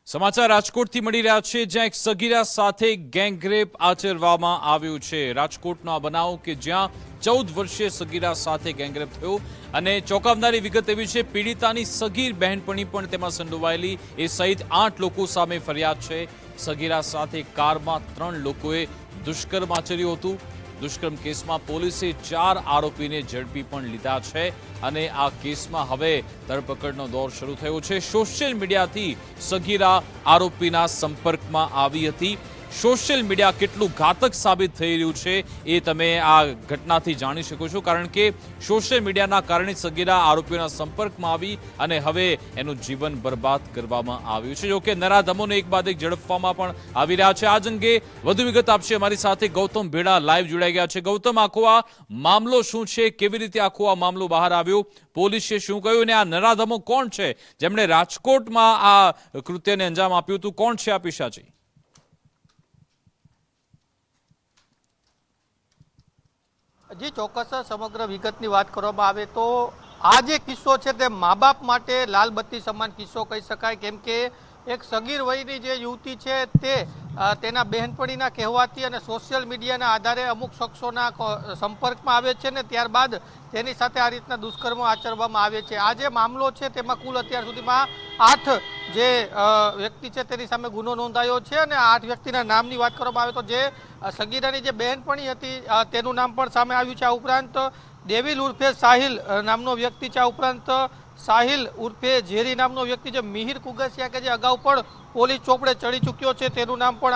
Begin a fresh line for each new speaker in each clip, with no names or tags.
સમાચાર રાજકોટથી મળી રહ્યા છે, જ્યાં એક સગીરા સાથે ગેંગરેપ આચરવામાં આવ્યું છે। રાજકોટનો આ બનાવ કે જ્યાં 14 વર્ષીય સગીરા સાથે ગેંગરેપ થયો અને ચોંકાવનારી વિગત એવી છે, પીડિતાની સગીર બહેનપણી પણ તેમાં સંડોવાયેલી એ સહિત 8 લોકો સામે ફરિયાદ છે। સગીરા સાથે કારમાં 3 લોકોએ દુષ્કર્મ આચર્યું હતું। દુષ્કર્મ કેસમાં પોલીસે 4 આરોપીને ઝડપી પણ લીધા છે અને આ કેસમાં હવે ધરપકડનો દોર શરૂ થયો છે। સોશિયલ મીડિયાથી સગીરા આરોપીના સંપર્કમાં આવી હતી। સોશિયલ મીડિયા કેટલું ઘાતક સાબિત થઈ રહ્યું છે એ તમે આ ઘટનાથી જાણી શકો છો, કારણ કે સોશિયલ મીડિયાના કારણે સગીરા આરોપીઓના સંપર્કમાં આવી અને હવે એનું જીવન બરબાદ કરવામાં આવ્યું છે। જોકે નરાધમોને એક બાદ એક ઝડપવામાં પણ આવી રહ્યા છે। આજ અંગે વધુ વિગત આપશે અમારી સાથે ગૌતમ ભેડા લાઈવ જોડાઈ ગયા છે। ગૌતમ, આખો આ મામલો શું છે, કેવી રીતે આખો આ મામલો બહાર આવ્યો, પોલીસે શું કહ્યું અને આ નરાધમો કોણ છે જેમણે રાજકોટમાં આ કૃત્યને અંજામ આપ્યું હતું? કોણ છે આ પિશાચી?
जी ચોક્કસ સમગ્ર વિગતની વાત કરવામાં આવે તો આ જે કિસ્સો છે તે મા બાપ માટે લાલબત્તી સમાન કિસ્સો કહી શકાય, કેમ કે એક સગીર વયની જે યુવતી છે તે તેના બહેનપણીના કહેવાથી અને સોશિયલ મીડિયાના આધારે અમુક શખ્સોના સંપર્કમાં આવે છે ને ત્યારબાદ તેની સાથે આ રીતના દુષ્કર્મો આચરવામાં આવે છે। આ જે મામલો છે તેમાં કુલ અત્યાર સુધીમાં 8 જે વ્યક્તિ છે તેની સામે ગુનો નોંધાયો છે અને 8 વ્યક્તિના નામની વાત કરવામાં આવે તો જે સગીરાની જે બહેનપણી હતી તેનું નામ પણ સામે આવ્યું છે। આ ઉપરાંત દેવિલ ઉર્ફે સાહિલ નામનો વ્યક્તિ છે। આ ઉપરાંત સાહિલ ઉર્ફે ઝેરી નામનો વ્યક્તિ છે। મિહિર કુગસિયા કે જે અગાઉ પણ પોલીસ ચોપડે ચડી ચૂક્યો છે તેનું નામ પણ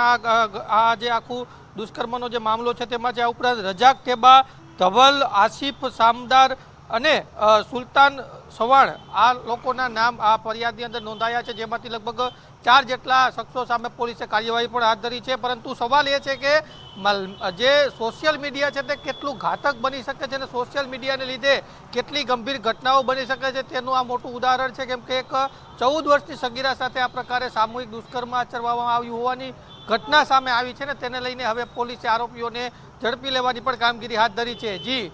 આ જે આખું દુષ્કર્મનો જે મામલો છે તેમાં છે। આ ઉપરાંત રજાક ટેબા, ધવલ, આસિફ સામદાર અને સુલતાન સવાણ આ લોકોના નામ આ ફરિયાદની અંદર નોંધાયા છે, જેમાંથી લગભગ 4 જેટલા શખ્સો સામે પોલીસે કાર્યવાહી પણ હાથ ધરી છે। પરંતુ સવાલ એ છે કે જે સોશિયલ મીડિયા છે તે કેટલું ઘાતક બની શકે છે અને સોશિયલ મીડિયાને લીધે કેટલી ગંભીર ઘટનાઓ બની શકે છે તેનું આ મોટું ઉદાહરણ છે, કેમ કે એક 14 વર્ષની સગીરા સાથે આ પ્રકારે સામૂહિક દુષ્કર્મ આચરવામાં આવ્યું હોવાની ઘટના સામે આવી છે ને તેને લઈને હવે પોલીસે આરોપીઓને ઝડપી લેવાની પણ કામગીરી હાથ ધરી છે। જી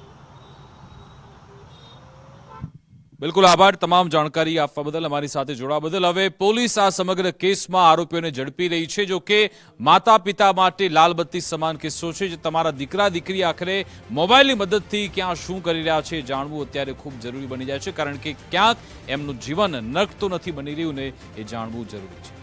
બિલકુલ, આભાર તમામ જાણકારી આપવા બદલ, અમારી સાથે જોડાવા બદલ। હવે પોલીસ આ સમગ્ર કેસમાં આરોપીઓને ઝડપી રહી છે। જો કે માતા પિતા માટે લાલબત્તી સમાન કિસ્સો છે, જે તમારા દીકરા દીકરી આખરે મોબાઈલની મદદથી ક્યાં શું કરી રહ્યા છે જાણવું અત્યારે ખૂબ જરૂરી બની જાય છે, કારણ કે ક્યાંક એમનું જીવન નર્ક તો નથી બની રહ્યું ને એ જાણવું જરૂરી છે।